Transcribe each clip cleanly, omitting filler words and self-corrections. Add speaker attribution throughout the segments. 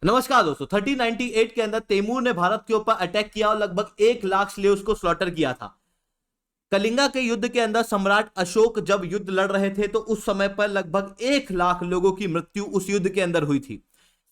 Speaker 1: नमस्कार दोस्तों। 1398 के अंदर तैमूर ने भारत के ऊपर अटैक किया और लगभग 1 लाख स्लेव्स को स्लॉटर किया था। कलिंगा के युद्ध के अंदर सम्राट अशोक जब युद्ध लड़ रहे थे तो उस समय पर लगभग 1 लाख लोगों की मृत्यु उस युद्ध के अंदर हुई थी।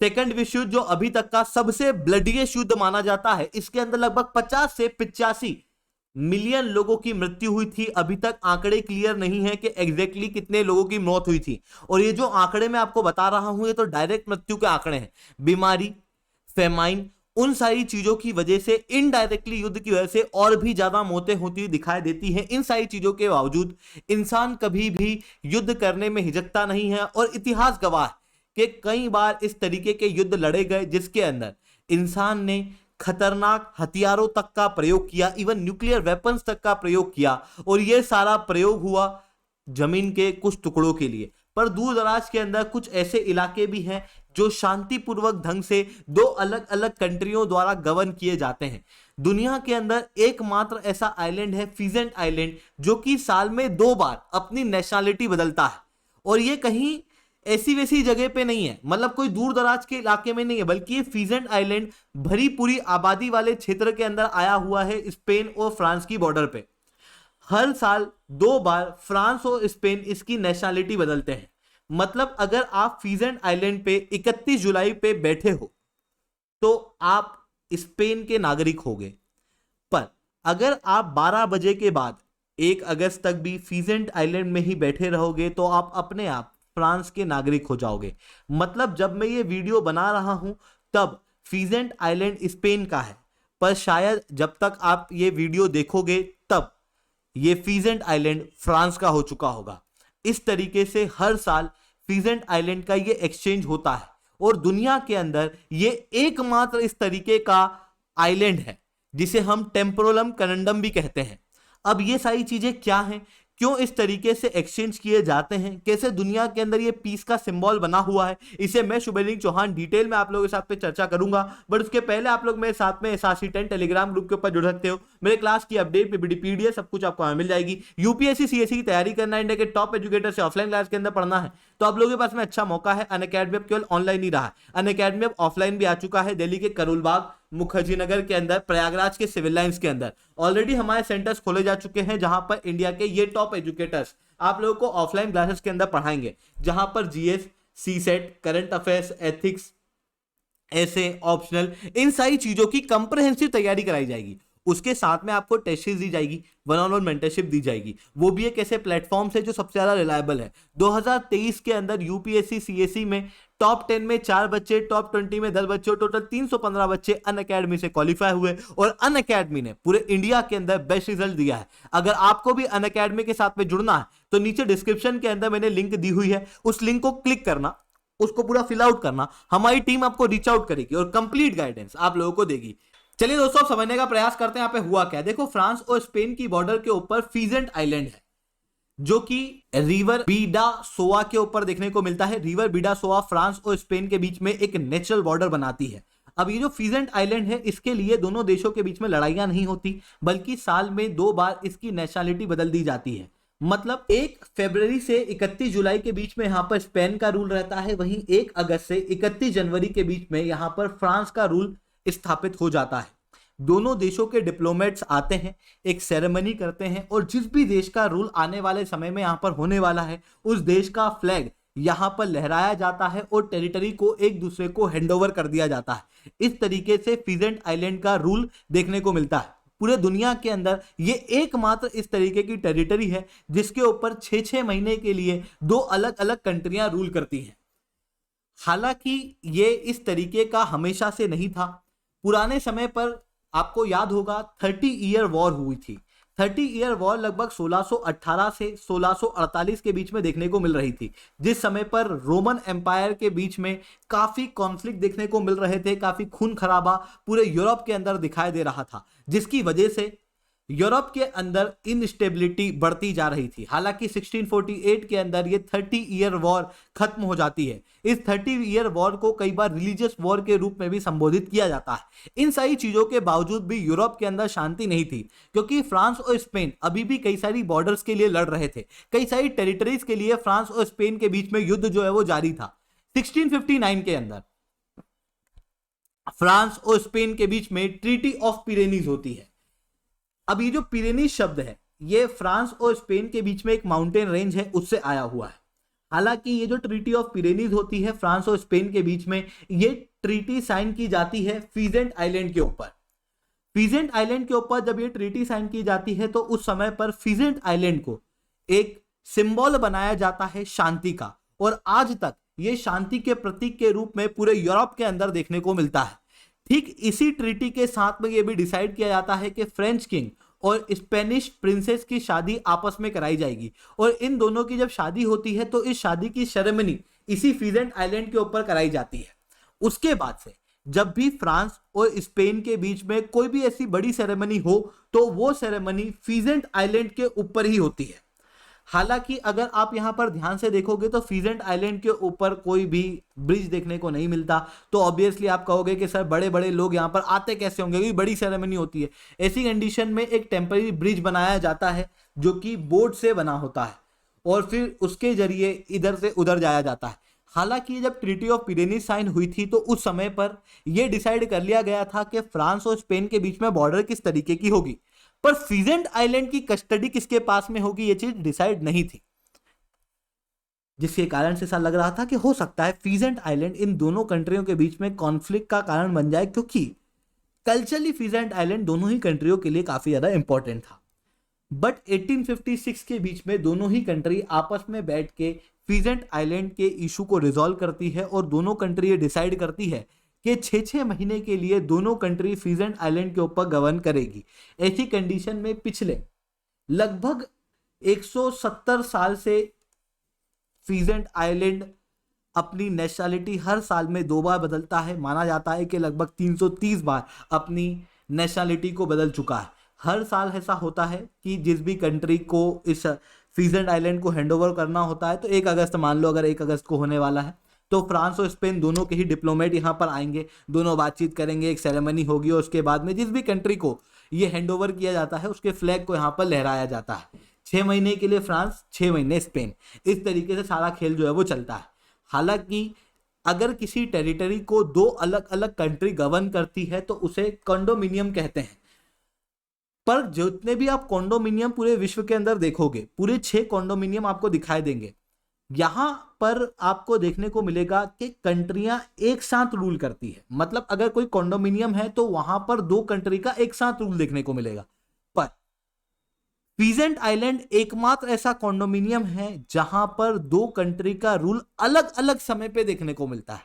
Speaker 1: सेकंड विश्व युद्ध जो अभी तक का सबसे ब्लडीएस्ट युद्ध माना जाता है, इसके अंदर लगभग 50 से 85 मिलियन लोगों की मृत्यु हुई थी। अभी तक आंकड़े क्लियर नहीं है कि एग्जैक्टली कितने लोगों की मौत हुई थी। और ये जो आंकड़े मैं आपको बता रहा हूं ये तो डायरेक्ट मृत्यु के आंकड़े हैं। बीमारी, फेमाइन, उन सारी चीजों की वजह से, इनडायरेक्टली युद्ध की वजह से और भी ज्यादा मौतें होती हुई दिखाई देती हैं। इन सारी चीजों के बावजूद इंसान कभी भी युद्ध करने में हिचकता नहीं है और इतिहास गवाह है कि कई बार इस तरीके के युद्ध लड़े गए जिसके अंदर इंसान ने खतरनाक हथियारों तक का प्रयोग किया, इवन न्यूक्लियर वेपन्स तक का प्रयोग किया। और यह सारा प्रयोग हुआ जमीन के कुछ टुकड़ों के लिए। पर दूर दराज के अंदर कुछ ऐसे इलाके भी हैं जो शांतिपूर्वक ढंग से दो अलग अलग कंट्रियों द्वारा गवर्न किए जाते हैं। दुनिया के अंदर एकमात्र ऐसा आइलैंड है फीजेंट आइलैंड, जो कि साल में 2 बार अपनी नेशनलिटी बदलता है। और ये कहीं ऐसी वैसी जगह पे नहीं है, मतलब कोई दूर दराज के इलाके में नहीं है, बल्कि ये फीजेंट आइलैंड भरी पूरी आबादी वाले क्षेत्र के अंदर आया हुआ है, स्पेन और फ्रांस की बॉर्डर पे। हर साल 2 बार फ्रांस और स्पेन इसकी नेशनलिटी बदलते हैं। मतलब अगर आप फीजेंट आइलैंड पे 31 जुलाई पे बैठे हो तो आप स्पेन के नागरिक होगे। पर अगर आप 12 बजे के बाद 1 अगस्त तक भी फीजेंट आइलैंड में ही बैठे रहोगे तो आप अपने आप फ्रांस के नागरिक हो जाओगे। मतलब जब मैं ये वीडियो बना रहा हूं तब फीजेंट आइलैंड स्पेन का है, पर शायद जब तक आप ये वीडियो देखोगे तब ये फीजेंट आइलैंड फ्रांस का हो चुका होगा। इस तरीके से हर साल फीजेंट आइलैंड का ये एक्सचेंज होता है और दुनिया के अंदर ये एकमात्र इस तरीके का आइलैंड है जिसे हम टेम्पोरलम कनंडम भी कहते हैं। अब ये सारी चीजें क्या हैं, क्यों इस तरीके से एक्सचेंज किए जाते हैं, कैसे दुनिया के अंदर ये पीस का सिंबल बना हुआ है, इसे मैं शुभलिंग चौहान डिटेल में आप लोगों के साथ पे चर्चा करूंगा। बट उसके पहले आप लोग मेरे साथ में SRC10 टेलीग्राम ग्रुप के ऊपर जुड़ सकते हो। मेरे क्लास की अपडेट पीडीएफ सब कुछ आपको मिल जाएगी। यूपीएससी सीएससी की तैयारी करना है, इंडिया के टॉप एजुकेटर से ऑफलाइन क्लास के अंदर पढ़ना है तो आप लोगों के पास में अच्छा मौका है। अनअकैडमी अब केवल ऑनलाइन ही रहा है, अनअकैडमी अब ऑफलाइन भी आ चुका है। दिल्ली के करोलबाग, मुखर्जी नगर के अंदर, प्रयागराज के सिविल लाइंस के अंदर ऑलरेडी हमारे सेंटर्स खोले जा चुके हैं, जहां पर इंडिया के ये टॉप एजुकेटर्स आप लोगों को ऑफलाइन क्लासेस के अंदर पढ़ाएंगे, जहां पर GS, CSAT, current affairs, ethics, ऐसे ऑप्शनल, इन सारी चीजों की कंप्रहेंसिव तैयारी कराई जाएगी। उसके साथ में आपको टेस्ट सीरीज दी जाएगी, 1-on-1 मेंटरशिप दी जाएगी। वो भी एक ऐसे प्लेटफॉर्म से जो सबसे ज्यादा रिलायबल है। 2023 के अंदर यूपीएससी सीएससी में टॉप 10 में 4 बच्चे, टॉप 20 में 10 बच्चे, टोटल 315 बच्चे अनअकैडमी से क्वालिफाई हुए और अनअकैडमी ने पूरे इंडिया के अंदर बेस्ट रिजल्ट दिया है। अगर आपको भी अनअकैडमी के साथ में जुड़ना है तो नीचे डिस्क्रिप्शन के अंदर मैंने लिंक दी हुई है, उस लिंक को क्लिक करना, उसको पूरा फिल आउट करना। हमारी टीम आपको रीच आउट करेगी और कंप्लीट गाइडेंस आप लोगों को देगी। चलिए दोस्तों, अब समझने का प्रयास करते हैं यहाँ पे हुआ क्या। देखो, फ्रांस और स्पेन की बॉर्डर के ऊपर फीजेंट आइलैंड है जो कि रिवर बीडासोआ के ऊपर देखने को मिलता है। रिवर बीडासोआ फ्रांस और स्पेन के बीच में एक नेचुरल बॉर्डर बनाती है। अब ये जो फीजेंट आइलैंड है, इसके लिए दोनों देशों के बीच में लड़ाइयां नहीं होती, बल्कि साल में 2 बार इसकी नेशनलिटी बदल दी जाती है। मतलब 1 फरवरी से 31 जुलाई के बीच में यहां पर स्पेन का रूल रहता है, वहीं 1 अगस्त से 31 जनवरी के बीच में यहां पर फ्रांस का रूल स्थापित हो जाता है। दोनों देशों के डिप्लोमेट्स आते हैं, एक सेरेमनी करते हैं और जिस भी देश का रूल आने वाले समय में यहां पर होने वाला है, उस देश का फ्लैग यहां पर लहराया जाता है और टेरिटरी को एक दूसरे को हैंडओवर कर दिया जाता है। इस तरीके से फीजेंट आइलैंड का रूल देखने को मिलता है। पूरे दुनिया के अंदर ये एकमात्र इस तरीके की टेरिटरी है जिसके ऊपर 6-6 महीने के लिए 2 अलग अलग कंट्रियां रूल करती हैं। हालांकि ये इस तरीके का हमेशा से नहीं था। पुराने समय पर आपको याद होगा 30 ईयर वॉर हुई थी। 30 ईयर वॉर लगभग 1618 से 1648 के बीच में देखने को मिल रही थी, जिस समय पर रोमन एम्पायर के बीच में काफी कॉन्फ्लिक्ट देखने को मिल रहे थे, काफी खून खराबा पूरे यूरोप के अंदर दिखाई दे रहा था, जिसकी वजह से यूरोप के अंदर इनस्टेबिलिटी बढ़ती जा रही थी। हालांकि 1648 के अंदर ये 30 ईयर वॉर खत्म हो जाती है। इस 30 ईयर वॉर को कई बार रिलीजियस वॉर के रूप में भी संबोधित किया जाता है। इन सारी चीजों के बावजूद भी यूरोप के अंदर शांति नहीं थी, क्योंकि फ्रांस और स्पेन अभी भी कई सारी बॉर्डर्स के लिए लड़ रहे थे। कई सारी टेरिटरीज के लिए फ्रांस और स्पेन के बीच में युद्ध जो है वो जारी था। 1659 के अंदर फ्रांस और स्पेन के बीच में ट्रीटी ऑफ पिरेनीज होती है। अब ये जो पिरेनीज शब्द है ये फ्रांस और स्पेन के बीच में एक माउंटेन रेंज है उससे आया हुआ है। हालांकि ये जो ट्रीटी ऑफ पिरेनीज होती है फ्रांस और स्पेन के बीच में, ये ट्रीटी साइन की जाती है फीजेंट आइलैंड के ऊपर। फीजेंट आइलैंड के ऊपर जब ये ट्रीटी साइन की जाती है तो उस समय पर फीजेंट आइलैंड को एक सिंबल बनाया जाता है शांति का, और आज तक ये शांति के प्रतीक के रूप में पूरे यूरोप के अंदर देखने को मिलता है। ठीक इसी ट्रीटी के साथ में ये भी डिसाइड किया जाता है कि फ्रेंच किंग और स्पेनिश प्रिंसेस की शादी आपस में कराई जाएगी, और इन दोनों की जब शादी होती है तो इस शादी की सेरेमनी इसी फीजेंट आइलैंड के ऊपर कराई जाती है। उसके बाद से जब भी फ्रांस और स्पेन के बीच में कोई भी ऐसी बड़ी सेरेमनी हो तो वो सेरेमनी फीजेंट आइलैंड के ऊपर ही होती है। हालांकि अगर आप यहां पर ध्यान से देखोगे तो फीजेंट आइलैंड के ऊपर कोई भी ब्रिज देखने को नहीं मिलता, तो ऑब्वियसली आप कहोगे कि सर बड़े बड़े लोग यहां पर आते कैसे होंगे, क्योंकि बड़ी सेरेमनी होती है। ऐसी कंडीशन में एक टेम्पररी ब्रिज बनाया जाता है जो कि बोर्ड से बना होता है, और फिर उसके जरिए इधर से उधर जाया जाता है। हालांकि जब ट्रीटी ऑफ पिरेनीज साइन हुई थी तो उस समय पर यह डिसाइड कर लिया गया था कि फ्रांस और स्पेन के बीच में बॉर्डर किस तरीके की होगी, पर फीजेंट आइलैंड की कस्टडी किसके पास में होगी ये चीज डिसाइड नहीं थी, जिसके कारण से ऐसा लग रहा था कि हो सकता है फीजेंट आइलैंड इन दोनों कंट्रियों के बीच में कॉन्फ्लिक्ट का कारण बन जाए, क्योंकि कल्चरली फीजेंट आइलैंड दोनों ही कंट्रियों के लिए काफी ज्यादा इंपॉर्टेंट था। बट 1856 के बीच में दोनों ही कंट्री आपस में बैठ के फीजेंट आइलैंड के इशू को रिजॉल्व करती है, और दोनों कंट्री ये डिसाइड करती है कि 6-6 महीने के लिए दोनों कंट्री फीजेंट आइलैंड के ऊपर गवर्न करेगी। ऐसी कंडीशन में पिछले लगभग 170 साल से फीजेंट आइलैंड अपनी नेशनलिटी हर साल में 2 बार बदलता है। माना जाता है कि लगभग 330 बार अपनी नेशनलिटी को बदल चुका है। हर साल ऐसा होता है कि जिस भी कंट्री को इस फीजेंट आइलैंड को हैंडओवर करना होता है तो 1 अगस्त मान लो, अगर 1 अगस्त को होने वाला है तो फ्रांस और स्पेन दोनों के ही डिप्लोमेट यहाँ पर आएंगे, दोनों बातचीत करेंगे, एक सेरेमनी होगी, और उसके बाद में जिस भी कंट्री को ये हैंडओवर किया जाता है उसके फ्लैग को यहाँ पर लहराया जाता है। 6 महीने के लिए फ्रांस, 6 महीने स्पेन, इस तरीके से सारा खेल जो है वो चलता है। हालांकि अगर किसी टेरिटरी को 2 अलग अलग कंट्री गवर्न करती है तो उसे कॉन्डोमिनियम कहते हैं। पर जितने भी आप कॉन्डोमिनियम पूरे विश्व के अंदर देखोगे, पूरे 6 कॉन्डोमिनियम आपको दिखाई देंगे। यहां पर आपको देखने को मिलेगा कि कंट्रियां एक साथ रूल करती है। मतलब अगर कोई कॉन्डोमिनियम है तो वहां पर 2 कंट्री का एक साथ रूल देखने को मिलेगा। पर फीजेंट आइलैंड एकमात्र ऐसा कॉन्डोमिनियम है जहां पर 2 कंट्री का रूल अलग अलग समय पे देखने को मिलता है,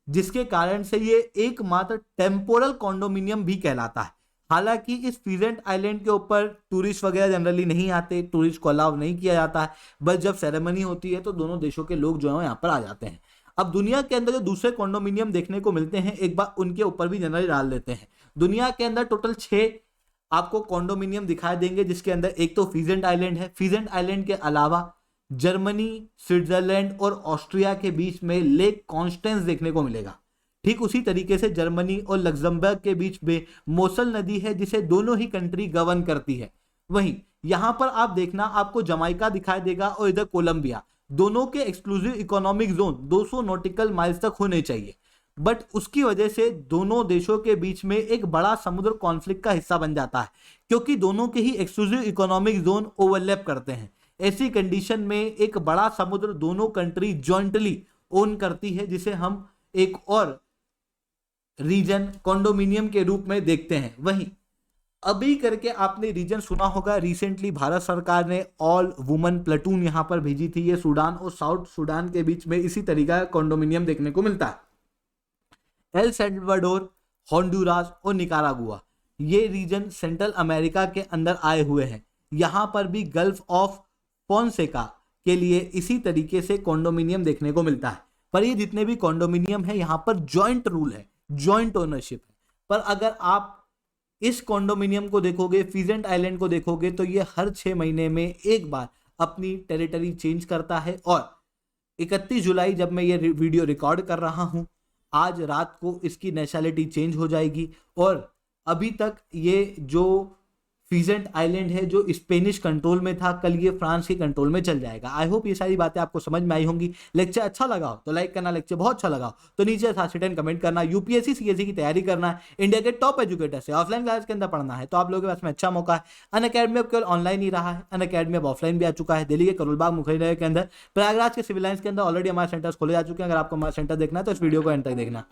Speaker 1: जिसके कारण से ये एकमात्र टेम्पोरल कॉन्डोमिनियम भी कहलाता है। हालांकि इस फीजेंट आइलैंड के ऊपर टूरिस्ट वगैरह जनरली नहीं आते, टूरिस्ट को अलाउ नहीं किया जाता है, बस जब सेरेमनी होती है तो दोनों देशों के लोग जो है यहाँ पर आ जाते हैं। अब दुनिया के अंदर जो दूसरे कॉन्डोमिनियम देखने को मिलते हैं एक बार उनके ऊपर भी जनरली डाल देते हैं। दुनिया के अंदर टोटल 6 आपको कॉन्डोमिनियम दिखाई देंगे, जिसके अंदर एक तो फीजेंट आइलैंड है। फीजेंट आइलैंड के अलावा जर्मनी, स्विट्जरलैंड और ऑस्ट्रिया के बीच में लेक कॉन्स्टेंस देखने को मिलेगा। ठीक उसी तरीके से जर्मनी और लग्जमबर्ग के बीच में मोसल नदी है जिसे दोनों ही कंट्री गवर्न करती है। वहीं यहां पर आप देखना आपको जमाइका दिखाई देगा और इधर कोलंबिया, दोनों के exclusive economic zone 200 nautical miles तक होने चाहिए, बट उसकी वजह से दोनों देशों के बीच में एक बड़ा समुद्र कॉन्फ्लिक्ट का हिस्सा बन जाता है, क्योंकि दोनों के ही एक्सक्लूसिव इकोनॉमिक जोन ओवरलैप करते हैं। ऐसी कंडीशन में एक बड़ा समुद्र दोनों कंट्री जॉइंटली ओन करती है, जिसे हम एक और रीजन कॉन्डोमिनियम के रूप में देखते हैं। वहीं अभी करके आपने रीजन सुना होगा, रिसेंटली भारत सरकार ने ऑल वुमेन प्लेटून यहां पर भेजी थी। ये सूडान और साउथ सूडान के बीच में इसी तरीके का कॉन्डोमिनियम देखने को मिलता है। एल सल्वाडोर, होंडुरास और निकारागुआ, ये रीजन सेंट्रल अमेरिका के अंदर आए हुए हैं। यहां पर भी गल्फ ऑफ फोंसेका के लिए इसी तरीके से कॉन्डोमिनियम देखने को मिलता है। पर ये जितने भी कॉन्डोमिनियम है यहां पर जॉइंट रूल है, जॉइंट ओनरशिप है। पर अगर आप इस कॉन्डोमिनियम को देखोगे, फीजेंट आइलैंड को देखोगे, तो ये हर 6 महीने में एक बार अपनी टेरिटरी चेंज करता है। और 31 जुलाई जब मैं ये वीडियो रिकॉर्ड कर रहा हूं, आज रात को इसकी नेशनलिटी चेंज हो जाएगी। और अभी तक ये जो फीजेंट आइलैंड है जो स्पेनिश कंट्रोल में था, कल ये फ्रांस के कंट्रोल में चल जाएगा। आई होप ये सारी बातें आपको समझ में आई होंगी। लेक्चर अच्छा लगा हो तो लाइक करना, लेक्चर बहुत अच्छा लगा हो तो नीचे साथ कमेंट करना। यूपीएससी सीएससी की तैयारी करना है, इंडिया के टॉप एजुकेटर से ऑफलाइन क्लास के अंदर पढ़ना है तो आप लोगों के पास में अच्छा मौका है। अनअकैडमी अब केवल ऑनलाइन ही रहा है, अनअकैडमी अब ऑफलाइन भी आ चुका है। दिल्ली के करोलबाग मुखर्जी के अंदर, प्रयागराज के सिविल लाइन्स के अंदर ऑलरेडी हमारे सेंटर्स खोले जा चुके हैं। अगर आपको हमारा सेंटर देखना है तो इस वीडियो को एंड तक देखना।